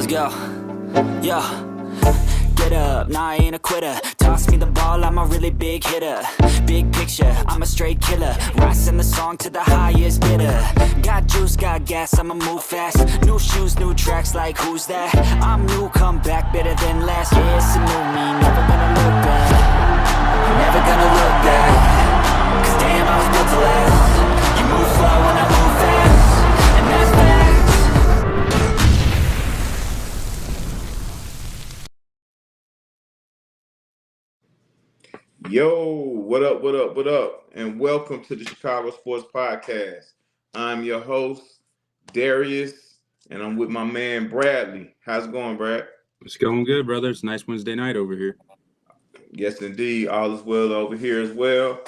Let's go. Yo. Get up, nah, I ain't a quitter. Toss me the ball, I'm a really big hitter. Big picture, I'm a straight killer. Rising the song to the highest bidder. Got juice, got gas, I'ma move fast. New shoes, new tracks, like who's that? I'm new, come back, better than last. Yeah, it's a new me, never gonna look back. Never gonna look back. Cause damn, I was built to last. You move slow and I move fast. And that's facts. Yo, what up, and welcome to the Chicago Sports Podcast. I'm your host, Darius, and I'm with my man, Bradley. How's it going, Brad? It's going good, brother. It's a nice Wednesday night over here. Yes, indeed. All is well over here as well.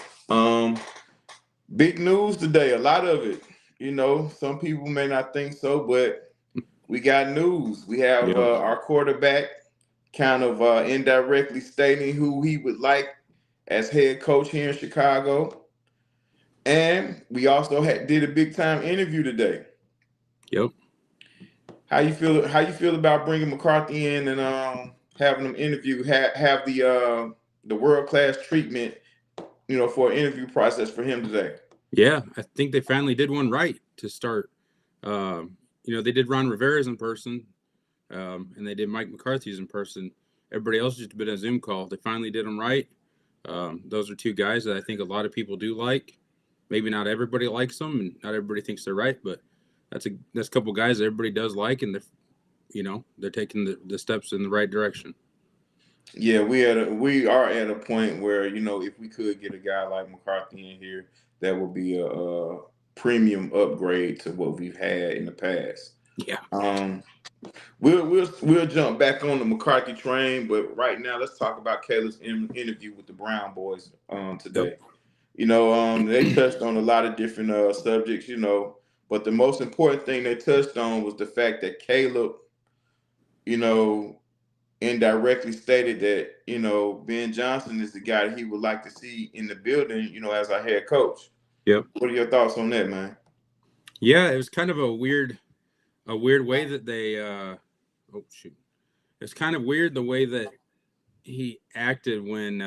Big news today, a lot of it. You know, some people may not think so, but we got news. We have Yep. Our quarterback kind of indirectly stating who he would like as head coach here in Chicago. And we also did a big time interview today. Yep. How you feel about bringing McCarthy in and having him interview, have the world class treatment, for an interview process for him today? Yeah, I think they finally did one right to start. They did Ron Rivera's in person, and they did Mike McCarthy's in person. Everybody else just been a Zoom call. They finally did them right. Those are two guys that I think a lot of people do like. Maybe not everybody likes them, and not everybody thinks they're right, but that's a couple guys that everybody does like, and they're taking the steps in the right direction. Yeah, we are at a point where if we could get a guy like McCarthy in here, that would be a premium upgrade to what we've had in the past. Yeah. We'll jump back on the McCarthy train, but right now let's talk about Caleb's interview with the Brown boys today. Yep. They touched on a lot of different subjects, but the most important thing they touched on was the fact that Caleb, indirectly stated that, Ben Johnson is the guy that he would like to see in the building, as our head coach. Yep. What are your thoughts on that, man? Yeah, it was kind of a weird way that they It's kind of weird the way that he acted when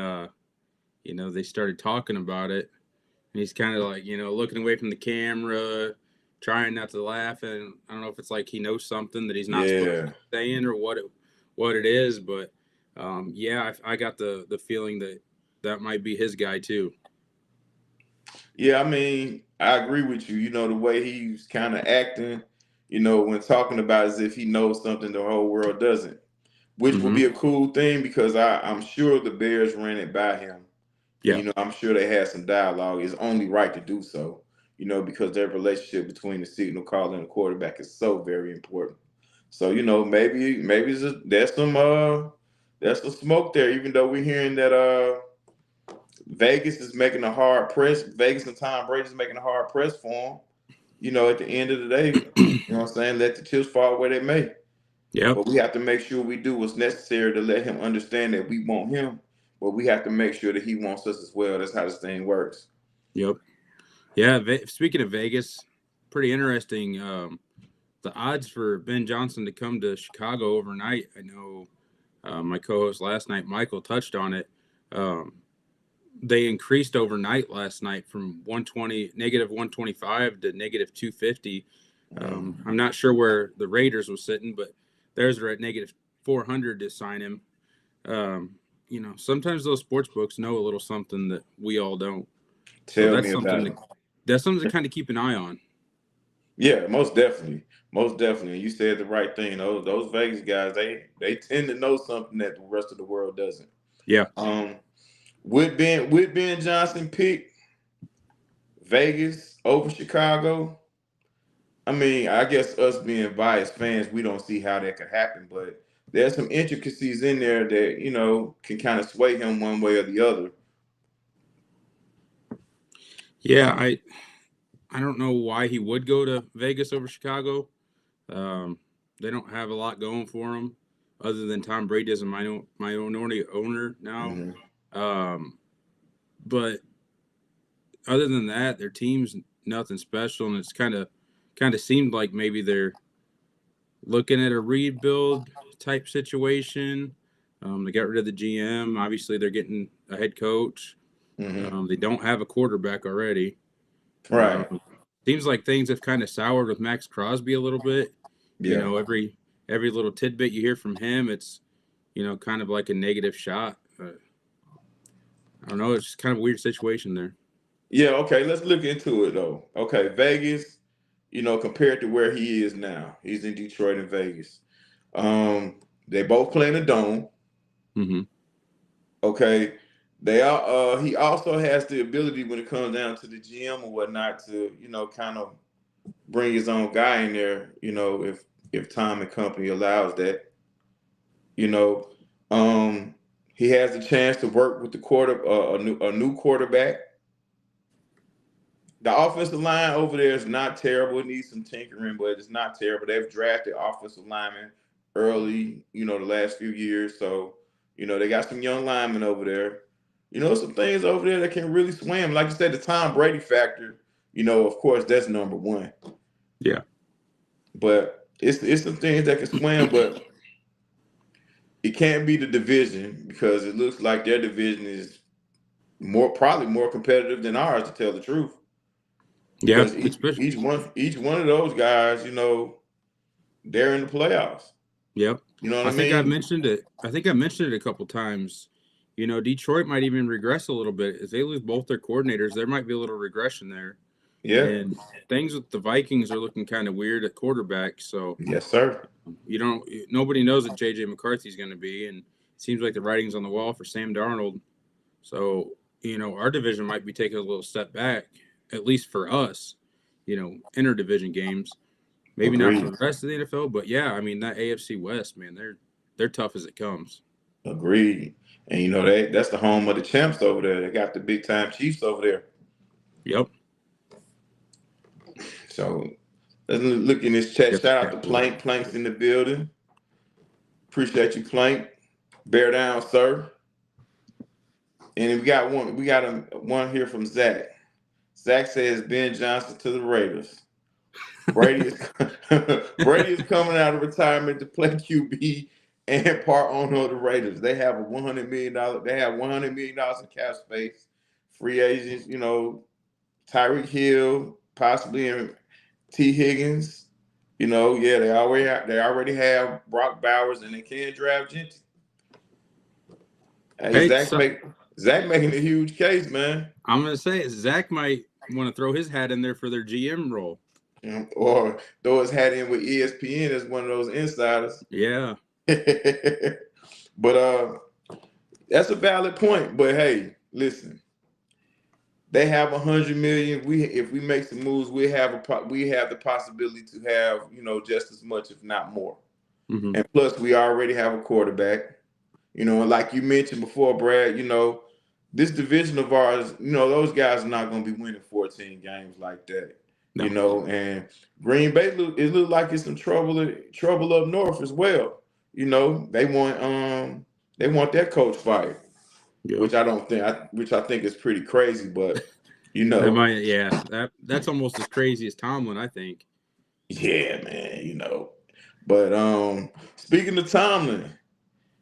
they started talking about it. And he's kind of like, looking away from the camera, trying not to laugh, and I don't know if it's like he knows something that he's not supposed to be saying or what it is, but I got the feeling that might be his guy too. Yeah, I mean, I agree with you. The way he's kind of acting, when talking about as if he knows something the whole world doesn't, which would be a cool thing because I'm sure the Bears ran it by him. Yeah. I'm sure they had some dialogue. It's only right to do so, because their relationship between the signal caller and the quarterback is so very important. So, maybe there's some smoke there, even though we're hearing that Vegas is making a hard press. Vegas and Tom Brady is making a hard press for him. At the end of the day, you know what I'm saying? Let the chips fall where they may. Yeah. But we have to make sure we do what's necessary to let him understand that we want him, but we have to make sure that he wants us as well. That's how this thing works. Yep. Yeah. Speaking of Vegas, pretty interesting. The odds for Ben Johnson to come to Chicago overnight, I know my co-host last night, Michael, touched on it. They increased overnight last night from negative 125 to negative 250. I'm not sure where the Raiders was sitting, but theirs are at negative 400 to sign him. Sometimes those sports books know a little something that we all don't. That's something to kind of keep an eye on. Yeah, most definitely. Most definitely. You said the right thing. Those Vegas guys, they tend to know something that the rest of the world doesn't. Yeah. Would Ben Johnson pick Vegas over Chicago? I mean, I guess us being biased fans, we don't see how that could happen, but there's some intricacies in there that, can kind of sway him one way or the other. Yeah, I don't know why he would go to Vegas over Chicago. They don't have a lot going for them other than Tom Brady is a minority owner now. Mm-hmm. But other than that, their team's nothing special, and it's kind of seemed like maybe they're looking at a rebuild type situation. They got rid of the GM. Obviously, they're getting a head coach. They don't have a quarterback already. Right. Seems like things have kind of soured with Max Crosby a little bit. Yeah. You know, every little tidbit you hear from him, it's, you know, kind of like a negative shot. I don't know. It's just kind of a weird situation there. Yeah, okay, let's look into it though. Okay, Vegas, you know, compared to where he is now. He's in Detroit and Vegas. They both play in the dome. Mm-hmm. Okay. They are he also has the ability when it comes down to the GM or whatnot to, you know, kind of bring his own guy in there, you know, if Tom and company allows that. You know, he has the chance to work with a new quarterback. The offensive line over there is not terrible. It needs some tinkering, but it's not terrible. They've drafted offensive linemen early, you know, the last few years. So, you know, they got some young linemen over there. You know, some things over there that can really swim. Like you said, the Tom Brady factor, you know, of course, that's number one. Yeah. But it's some things that can swim, but it can't be the division because it looks like their division is probably more competitive than ours, to tell the truth. Yeah, Because each one of those guys, you know, they're in the playoffs. Yep. You know what I mean? think I've mentioned it. I think I mentioned it a couple times. You know, Detroit might even regress a little bit. If they lose both their coordinators, there might be a little regression there. Yeah. And things with the Vikings are looking kind of weird at quarterback. So yes, sir. Nobody knows what JJ McCarthy's going to be, and it seems like the writing's on the wall for Sam Darnold. So, you know, our division might be taking a little step back, at least for us. You know, interdivision games. Maybe Agreed. not for the rest of the NFL, but yeah, I mean that AFC West, man, they're tough as it comes. Agreed. And you know that's the home of the champs over there. They got the big time Chiefs over there. Yep. So let's look in this chat. Shout out to Plank. Plank's in the building. Appreciate you, Plank. Bear down, sir. And we got one here from Zach. Zach says Ben Johnson to the Raiders. Brady is coming out of retirement to play QB and part owner of the Raiders. They have $100 million. They have $100 million in cap space. Free agents, you know, Tyreek Hill, possibly in T. Higgins. You know, yeah, they already have Brock Bowers, and they can draft Gentry. Hey, Zach making a huge case, man. I'm gonna say Zach might want to throw his hat in there for their GM role. Or throw his hat in with ESPN as one of those insiders. Yeah. But that's a valid point. But hey, listen, they have $100 million. If we make some moves, we have the possibility to have, you know, just as much, if not more. Mm-hmm. And plus, we already have a quarterback. You know, and like you mentioned before, Brad, you know, this division of ours, you know, those guys are not going to be winning 14 games like that. No. You know, and Green Bay it looked like it's some trouble up north as well. You know, they want their coach fired, which I think is pretty crazy. But you know, that's almost as crazy as Tomlin, I think. Yeah, man. You know, but speaking of Tomlin,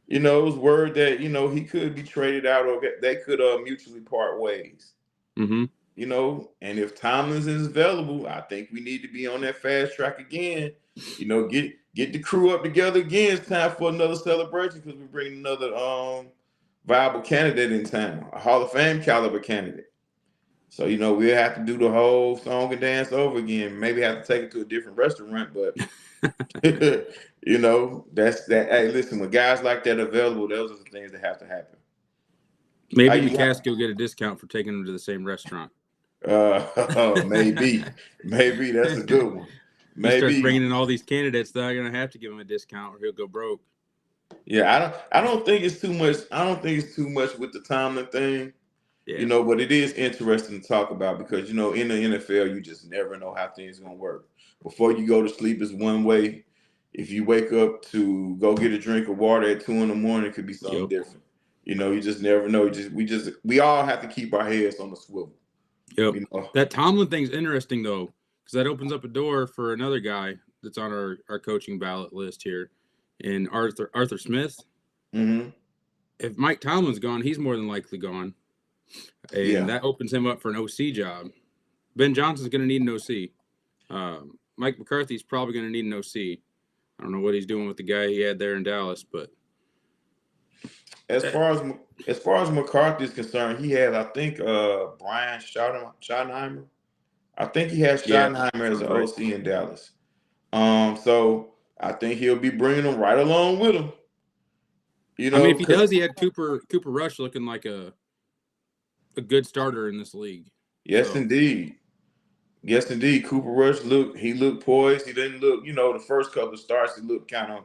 you know, it was word that, you know, he could be traded out or they could mutually part ways. Mm-hmm. You know, and if Tomlin is available, I think we need to be on that fast track again. You know, get the crew up together again. It's time for another celebration because we're bringing another viable candidate in town, a Hall of Fame caliber candidate. So, you know, we'll have to do the whole song and dance over again. Maybe have to take it to a different restaurant, but you know, that's that. Hey, listen, when guys like that are available, those are the things that have to happen. Maybe McCaskey will get a discount for taking them to the same restaurant. Maybe that's a good one. Maybe he starts bringing in all these candidates, they're gonna have to give him a discount or he'll go broke. Yeah, I don't think it's too much. I don't think it's too much with the Tomlin thing. Yeah. You know, but it is interesting to talk about because, you know, in the NFL, you just never know how things are gonna work. Before you go to sleep is one way. If you wake up to go get a drink of water at 2 a.m, it could be something different. You know, you just never know. We all have to keep our heads on the swivel. Yep. You know? That Tomlin thing's interesting though, because that opens up a door for another guy, that's on our coaching ballot list here, and Arthur Smith. Mm-hmm. If Mike Tomlin's gone, he's more than likely gone, and that opens him up for an OC job. Ben Johnson's going to need an OC. Mike McCarthy's probably going to need an OC. I don't know what he's doing with the guy he had there in Dallas, but as far as McCarthy is concerned, he has, I think, Brian Schottenheimer. I think he has Schottenheimer as an OC in Dallas. So I think he'll be bringing them right along with him. You know, I mean, if he does, he had Cooper Rush looking like a good starter in this league. Yes, indeed. Yes, indeed. Cooper Rush looked poised. He didn't look, the first couple of starts, he looked kind of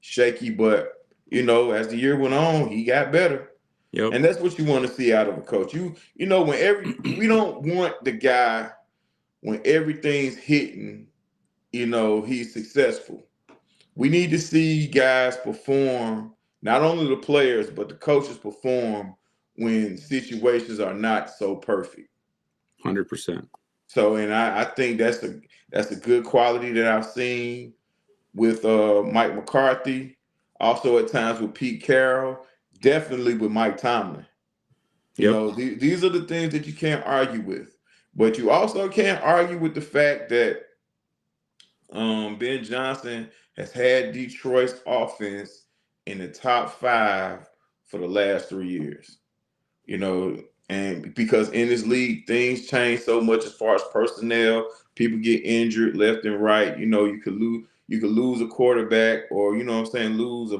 shaky, but as the year went on, he got better. Yep. And that's what you want to see out of a coach. We don't want the guy when everything's hitting, he's successful. We need to see guys perform, not only the players, but the coaches perform when situations are not so perfect. 100%. So, and I think that's a good quality that I've seen with Mike McCarthy. Also at times with Pete Carroll, definitely with Mike Tomlin. These are the things that you can't argue with. But you also can't argue with the fact that Ben Johnson has had Detroit's offense in the top 5 for the last 3 years. And because in this league, things change so much as far as personnel. People get injured left and right. You could lose a quarterback, or lose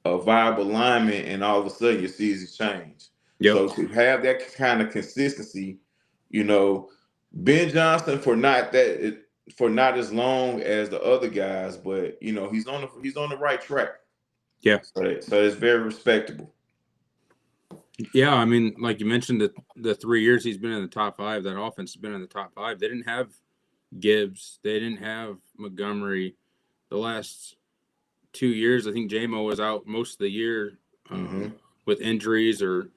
a viable lineman, and all of a sudden your season change. Yep. So to have that kind of consistency, Ben Johnson for not as long as the other guys, but he's on the right track. Yeah. So it's very respectable. Yeah, I mean, like you mentioned, the 3 years he's been in the top 5, that offense has been in the top 5. They didn't have Gibbs. They didn't have Montgomery. The last 2 years, I think J-Mo was out most of the year with injuries or,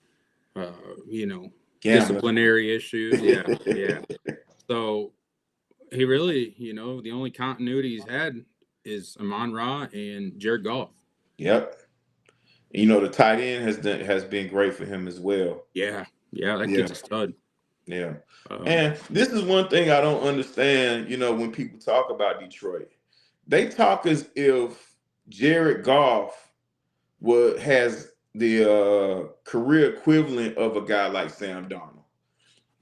disciplinary issues. Yeah. So he really, the only continuity he's had is Amon-Ra and Jared Goff. Yep. The tight end has been great for him as well. Yeah, that kid's a stud. Yeah. And this is one thing I don't understand, when people talk about Detroit. They talk as if Jared Goff has the career equivalent of a guy like Sam Darnold.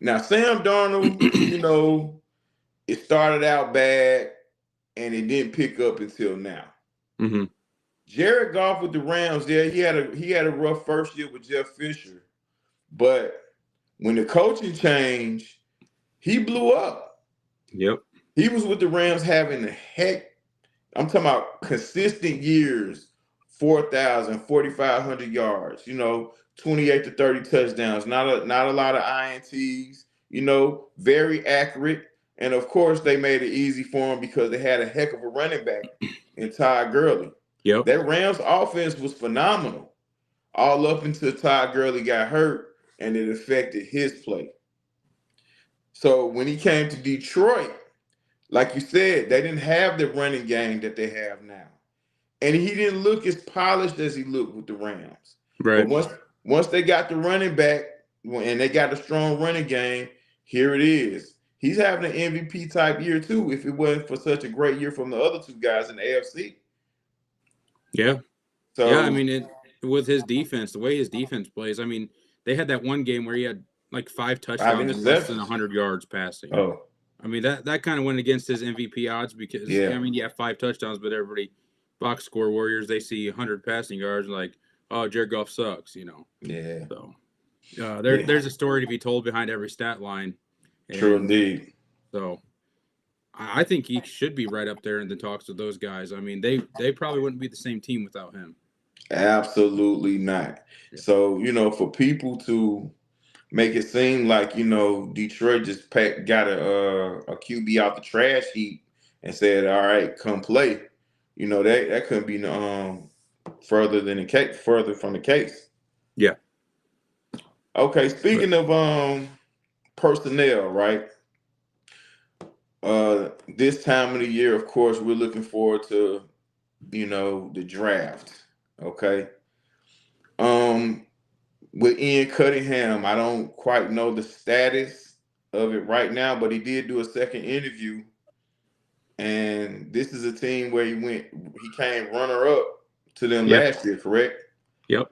Now, Sam Darnold, it started out bad and it didn't pick up until now. Mm-hmm. Jared Goff with the Rams, he had a rough first year with Jeff Fisher, but when the coaching changed, he blew up. Yep. He was with the Rams having I'm talking about consistent years, 4,000, 4,500 yards, 28 to 30 touchdowns, not a lot of INTs, very accurate. And of course, they made it easy for him because they had a heck of a running back in Todd Gurley. Yep. That Rams offense was phenomenal all up until Todd Gurley got hurt and it affected his play. So when he came to Detroit, like you said, they didn't have the running game that they have now. And he didn't look as polished as he looked with the Rams. Right. But once they got the running back and they got a strong running game, here it is. He's having an MVP type year too, if it wasn't for such a great year from the other two guys in the AFC. Yeah. So yeah, I mean, with his defense, the way his defense plays, I mean, they had that one game where he had like 5 touchdowns and less than 100 yards passing. Oh. I mean, that kind of went against his MVP odds because, I mean, you have 5 touchdowns, but everybody, box score warriors, they see 100 passing yards like, oh, Jared Goff sucks, Yeah. So there's a story to be told behind every stat line. True indeed. So I think he should be right up there in the talks with those guys. I mean, they probably wouldn't be the same team without him. Absolutely not. Yeah. So, for people to make it seem like, Detroit just got a QB out the trash heap and said, all right, come play. That couldn't be further from the case. Yeah. Okay, speaking of personnel, right? This time of the year, of course, we're looking forward to, the draft. Okay. Um, with Ian Cunningham, I don't quite know the status of it right now, but he did do a second interview, and this is a team where he came runner up to them Yeah. last year, correct? Yep.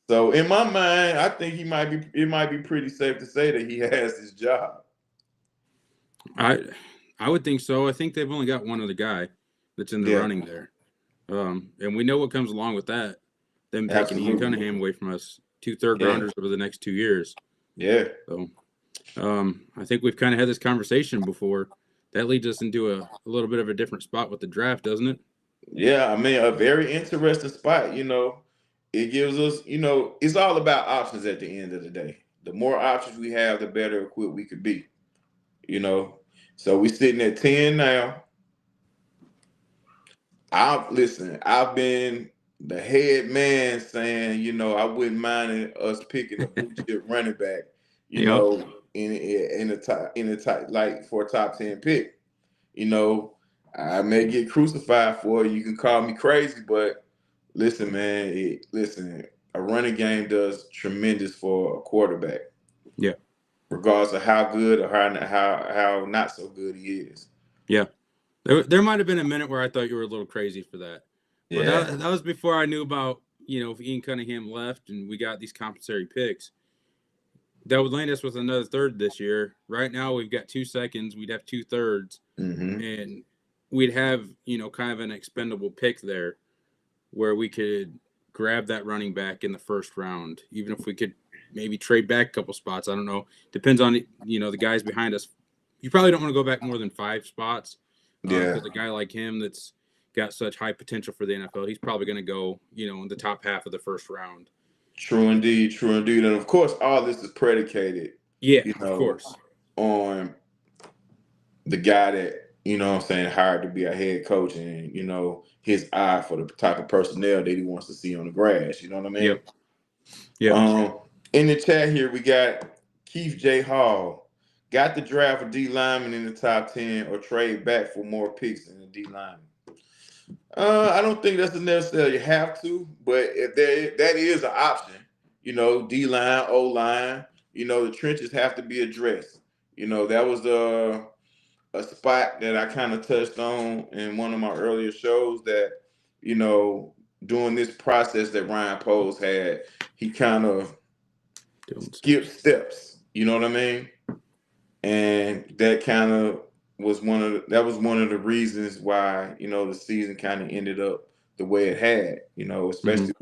So in my mind, I think it might be pretty safe to say that he has his job. I would think so. I think they've only got one other guy that's in the running there. And we know what comes along with that. Them taking Ian Cunningham away from us, 2 third-rounders over the next 2 years. Yeah. So I think we've kind of had this conversation before. That leads us into a little bit of a different spot with the draft, doesn't it? Yeah, I mean, a very interesting spot. It gives us, it's all about options at the end of the day. The more options we have, the better equipped we could be. So we're sitting at 10 now. I've been the head man saying, I wouldn't mind us picking a blue chip running back, in the top, like for a top 10 pick. I may get crucified for it. You can call me crazy, but listen, man, a running game does tremendous for a quarterback. Yeah. Regardless of how good or how not so good he is. Yeah. There might have been a minute where I thought you were a little crazy for that. But yeah. That was before I knew about, if Ian Cunningham left and we got these compensatory picks. That would land us with another third this year. Right now we've got 2 seconds. We'd have 2 thirds. Mm-hmm. And we'd have, kind of an expendable pick there where we could grab that running back in the first round, even if we could maybe trade back a couple spots. I don't know. Depends on, the guys behind us. You probably don't want to go back more than 5 spots. Because a guy like him that's got such high potential for the NFL, he's probably going to go, in the top half of the first round. True indeed. And of course, all this is predicated, of course, on the guy that, hired to be a head coach and, his eye for the type of personnel that he wants to see on the grass. You know what I mean? Yep. In the chat here, we got Keith J. Hall. Got the draft a D lineman in the top 10 or trade back for more picks in the D lineman. I don't think that's necessarily have to, but if that is an option, D line, O line, the trenches have to be addressed. That was a spot that I kind of touched on in one of my earlier shows that, during this process that Ryan Poles had, he kind of skipped steps. You know what I mean? And that kind of was one of the reasons why, the season kind of ended up the way it had, especially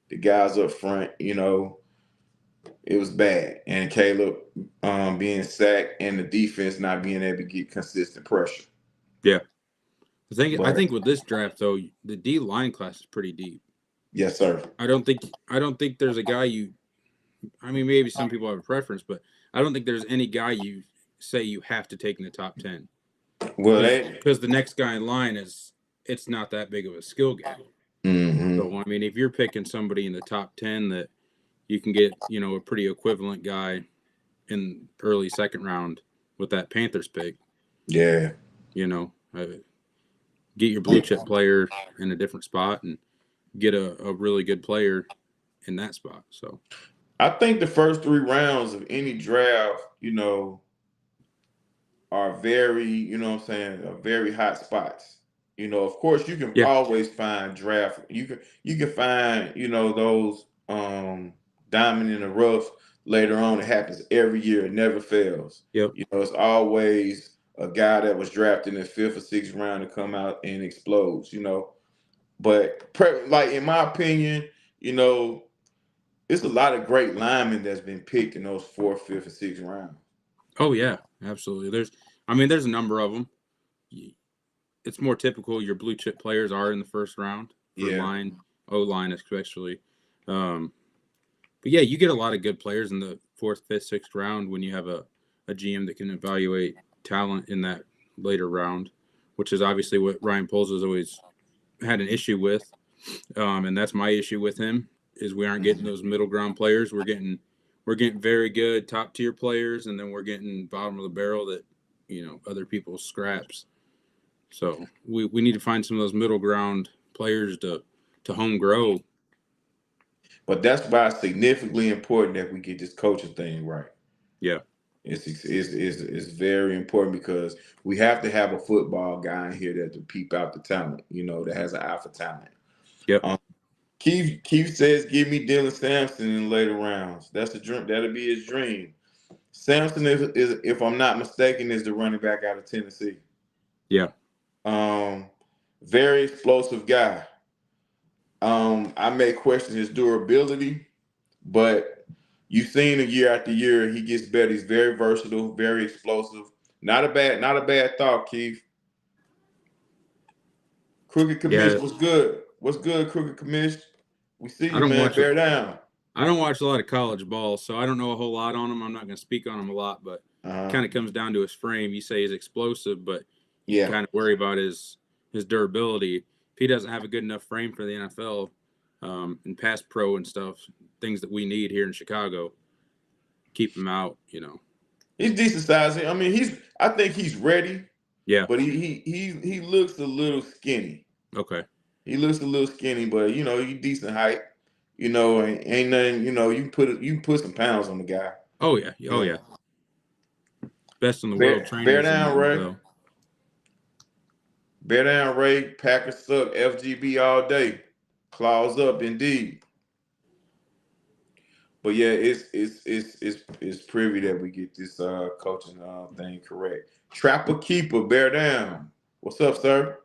the guys up front, it was bad. And Caleb being sacked and the defense not being able to get consistent pressure. Yeah. I think with this draft though, the D line class is pretty deep. Yes, sir. I don't think there's a guy maybe some people have a preference, but I don't think there's any guy you say you have to take in the top 10. Well, because the next guy in line it's not that big of a skill game. Mm-hmm. So if you're picking somebody in the top 10 that you can get, a pretty equivalent guy in early second round with that Panthers pick. Yeah. Get your blue chip player in a different spot and get a really good player in that spot. So I think the first 3 rounds of any draft, are very, are very hot spots. Of course you can always find draft. You can find, those diamond in the rough later on. It happens every year. It never fails. Yep. It's always a guy that was drafted in the 5th or 6th round to come out and explodes, But like in my opinion, it's a lot of great linemen that's been picked in those 4th, 5th, and 6th rounds. Oh yeah, absolutely. There's a number of them. It's more typical your blue chip players are in the first round for line, O-line especially. But yeah, you get a lot of good players in the 4th, 5th, 6th round when you have a GM that can evaluate talent in that later round, which is obviously what Ryan Poles has always had an issue with. And that's my issue with him is we aren't getting those middle ground players. We're getting very good top tier players, and then we're getting bottom of the barrel that other people's scraps. So we need to find some of those middle ground players to home grow. But that's why it's significantly important that we get this coaching thing right. Yeah. It's very important because we have to have a football guy in here that to peep out the talent, that has an eye for talent. Yep. Keith says, "Give me Dylan Sampson in later rounds." That's a dream. That'll be his dream. Sampson is, if I'm not mistaken, is the running back out of Tennessee. Yeah. Very explosive guy. I may question his durability, but you've seen him year after year, he gets better. He's very versatile, very explosive. Not a bad thought, Keith. Crooked Commish, what's good? What's good, Crooked Commish? We see you, man. Bear down. I don't watch a lot of college ball, so I don't know a whole lot on him. I'm not going to speak on him a lot, but it kind of comes down to his frame. You say he's explosive, but you kind of worry about his durability. If he doesn't have a good enough frame for the NFL and pass pro and stuff, things that we need here in Chicago, keep him out, He's decent size. I mean, I think he's ready. Yeah. But he looks a little skinny. Okay. He looks a little skinny, but he's decent height. Ain't nothing. You can put some pounds on the guy. Oh yeah. Oh yeah. Best in the world. Bear down, Ray. Bear down, Ray. Packers suck. FGB all day. Claws up, indeed. But yeah, it's privy that we get this coaching thing correct. Trapper Keeper, bear down. What's up, sir?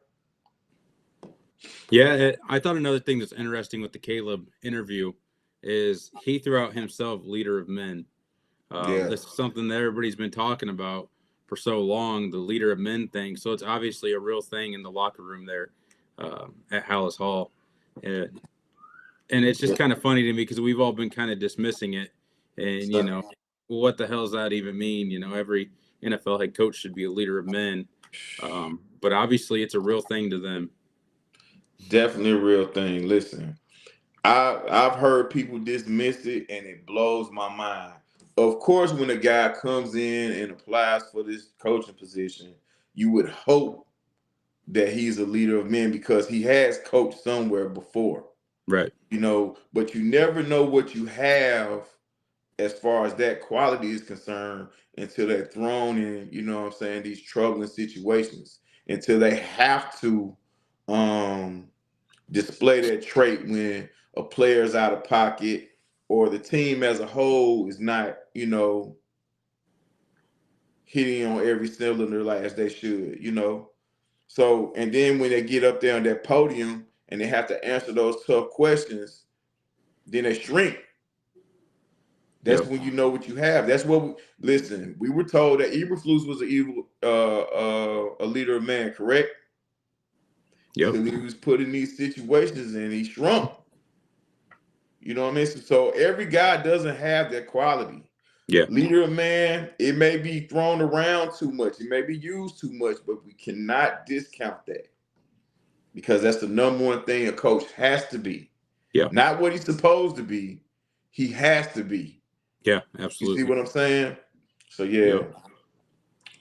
Yeah, I thought another thing that's interesting with the Caleb interview is he threw out himself leader of men. This is something that everybody's been talking about for so long, the leader of men thing. So it's obviously a real thing in the locker room there at Hallis Hall. And it's just kind of funny to me because we've all been kind of dismissing it. And, what the hell does that even mean? Every NFL head coach should be a leader of men. But obviously it's a real thing to them. Definitely a real thing. Listen, I've heard people dismiss it, and it blows my mind. Of course, when a guy comes in and applies for this coaching position, you would hope that he's a leader of men because he has coached somewhere before. Right. But you never know what you have as far as that quality is concerned until they're thrown in, these troubling situations, until they have to display that trait when a player's out of pocket or the team as a whole is not, hitting on every cylinder like as they should, So, and then when they get up there on that podium and they have to answer those tough questions, then they shrink. That's when you know what you have. That's what we were told that Eberflus was a leader of man, correct? Yep. So he was put in these situations and he shrunk. You know what I mean? So every guy doesn't have that quality. Yeah. Leader of man, it may be thrown around too much. It may be used too much, but we cannot discount that because that's the number one thing a coach has to be. Yeah. Not what he's supposed to be. He has to be. Yeah, absolutely. You see what I'm saying? So yeah.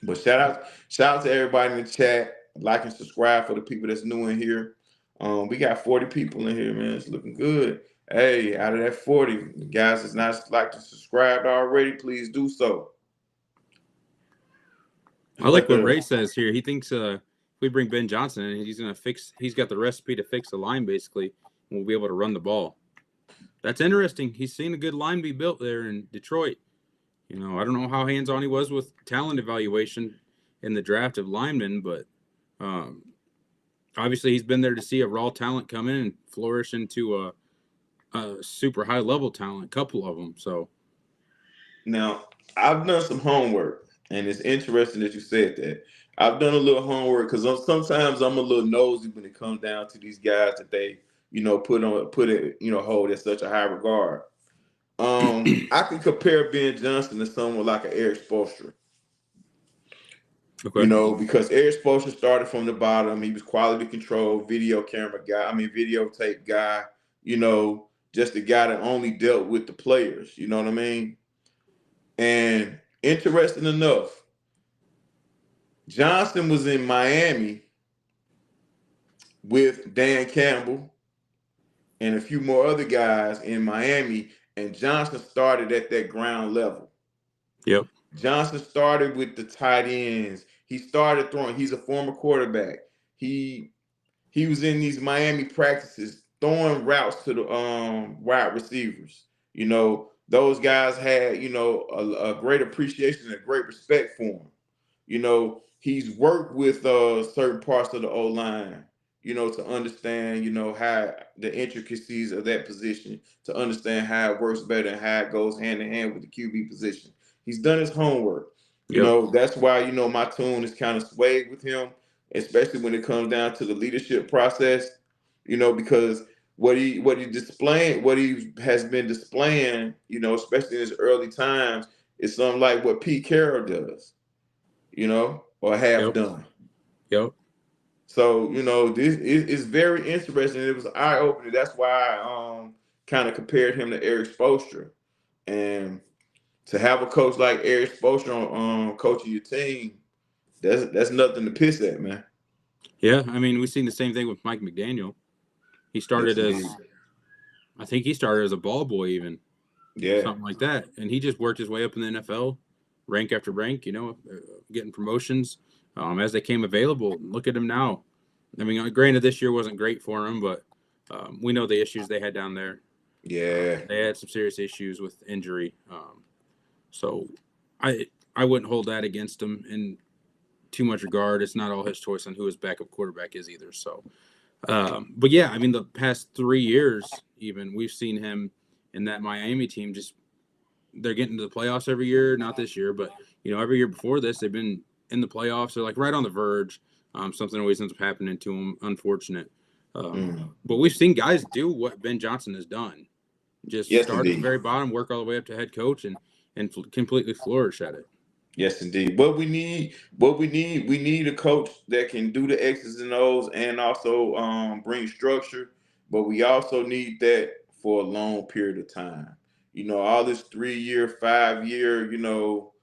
But shout out to everybody in the chat. Like and subscribe for the people that's new in here. We got 40 people in here, man. It's looking good. Hey, out of that 40, the guys that's not like to subscribe already, please do so. I like what Ray says here. He thinks if we bring Ben Johnson in, he's got the recipe to fix the line basically, and we'll be able to run the ball. That's interesting. He's seen a good line be built there in Detroit. I don't know how hands-on he was with talent evaluation in the draft of linemen, but obviously he's been there to see a raw talent come in and flourish into a super high-level talent, a couple of them. So now I've done some homework, and it's interesting that you said that. I've done a little homework because sometimes I'm a little nosy when it comes down to these guys that they put it hold in such a high regard. I can compare Ben Johnson to someone like an Eric Spoelstra. Okay. Because Eric Spoelstra started from the bottom. He was quality control, videotape guy, just the guy that only dealt with the players, you know what I mean? And interesting enough, Johnson was in Miami with Dan Campbell and a few more other guys in Miami, and Johnson started at that ground level. Yep. Johnson started with the tight ends. He started throwing. He's a former quarterback. He was in these Miami practices throwing routes to the wide receivers. You know, those guys had, you know, a great appreciation and a great respect for him. You know, he's worked with certain parts of the O line, you know, to understand, you know, how the intricacies of that position, to understand how it works better and how it goes hand in hand with the QB position. He's done his homework. You Yep. know, that's why, you know, my tune is kind of swayed with him, especially when it comes down to the leadership process, you know, because what he displaying, what he has been displaying, you know, especially in his early times, is something like what Pete Carroll does, you know, or have Yep. done. Yep. So, you know, this is very interesting. It was eye opening. That's why I kind of compared him to Eric Spoelstra. And to have a coach like Eric Spoelstra on coaching your team, that's nothing to piss at, man. Yeah. I mean, we've seen the same thing with Mike McDaniel. He started Yes, I think he started as a ball boy, even yeah, something like that, and he just worked his way up in the NFL, rank after rank. You know, getting promotions as they came available. Look at him now. I mean, granted, this year wasn't great for him, but we know the issues they had down there. yeah. They had some serious issues with injury. So I wouldn't hold that against him in too much regard. It's not all his choice on who his backup quarterback is either. So, but yeah, I mean, the past 3 years, even we've seen him in that Miami team. Just they're getting to the playoffs every year. Not this year, but you know, every year before this, they've been in the playoffs. They're like right on the verge. Something always ends up happening to them. Unfortunate. But we've seen guys do what Ben Johnson has done. Just Yes, start at the indeed. very bottom, work all the way up to head coach, and completely flourish at it. Yes, indeed. We need a coach that can do the X's and O's and also bring structure. But we also need that for a long period of time. You know, all this 3 year, 5 year, you know,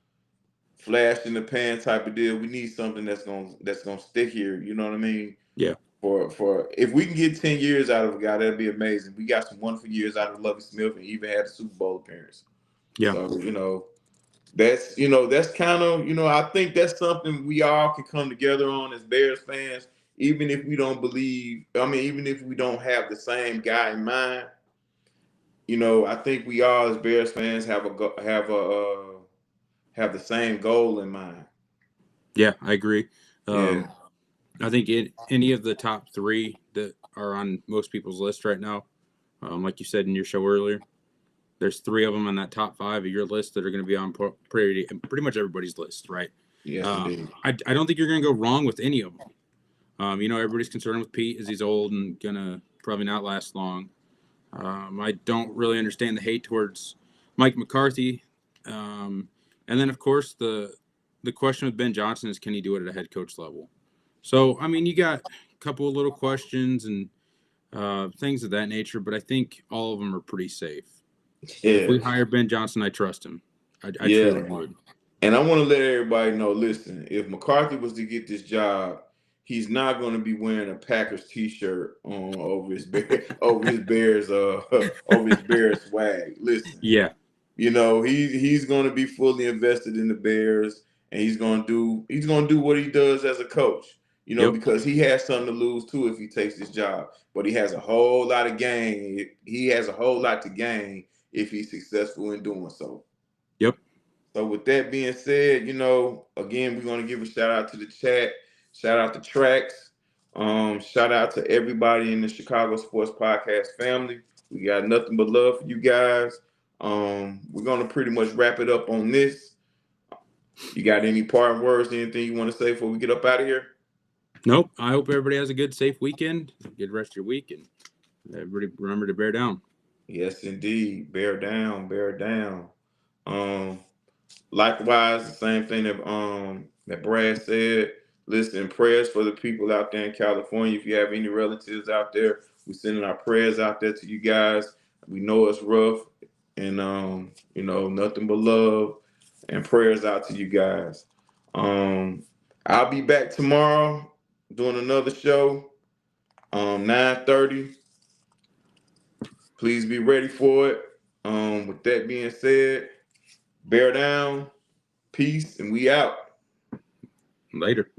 flash in the pan type of deal. We need something that's gonna stick here. You know what I mean? Yeah. For if we can get 10 years out of a guy, that'd be amazing. We got some wonderful years out of Lovie Smith and even had a Super Bowl appearance. Yeah. So, you know, that's kind of, you know, I think that's something we all can come together on as Bears fans, even if we don't believe. I mean, even if we don't have the same guy in mind. You know, I think we all as Bears fans have the same goal in mind. Yeah, I agree. Yeah. I think any of the top 3 that are on most people's list right now, like you said in your show earlier, there's 3 of them on that top 5 of your list that are going to be on pretty much everybody's list, right? Yes, indeed. I don't think you're going to go wrong with any of them. You know, everybody's concerned with Pete as he's old and going to probably not last long. I don't really understand the hate towards Mike McCarthy. And then, of course, the question with Ben Johnson is, can he do it at a head coach level? So, I mean, you got a couple of little questions and things of that nature, but I think all of them are pretty safe. Yeah. If we hire Ben Johnson, I trust him. I truly would. And I want to let everybody know, listen, if McCarthy was to get this job, he's not going to be wearing a Packers T-shirt on over his Bears swag. Listen, Yeah, you know, he's going to be fully invested in the Bears, and he's going to do what he does as a coach. You know, Yep. because he has something to lose too if he takes this job, but he has a whole lot of gain. He has a whole lot to gain if he's successful in doing so. Yep. So with that being said, you know, again, we're going to give a shout out to the chat, shout out to Tracks, shout out to everybody in the Chicago Sports Podcast family. We got nothing but love for you guys. We're going to pretty much wrap it up on this. You got any parting words, anything you want to say before we get up out of here? Nope. I hope everybody has a good, safe weekend. Good rest of your week, and everybody remember to bear down. Yes, indeed. Bear down, bear down. Likewise, the same thing that Brad said. Listen, prayers for the people out there in California. If you have any relatives out there, we're sending our prayers out there to you guys. We know it's rough, and you know, nothing but love and prayers out to you guys. I'll be back tomorrow doing another show, 9:30. Please be ready for it. With that being said, bear down, peace, and we out. Later.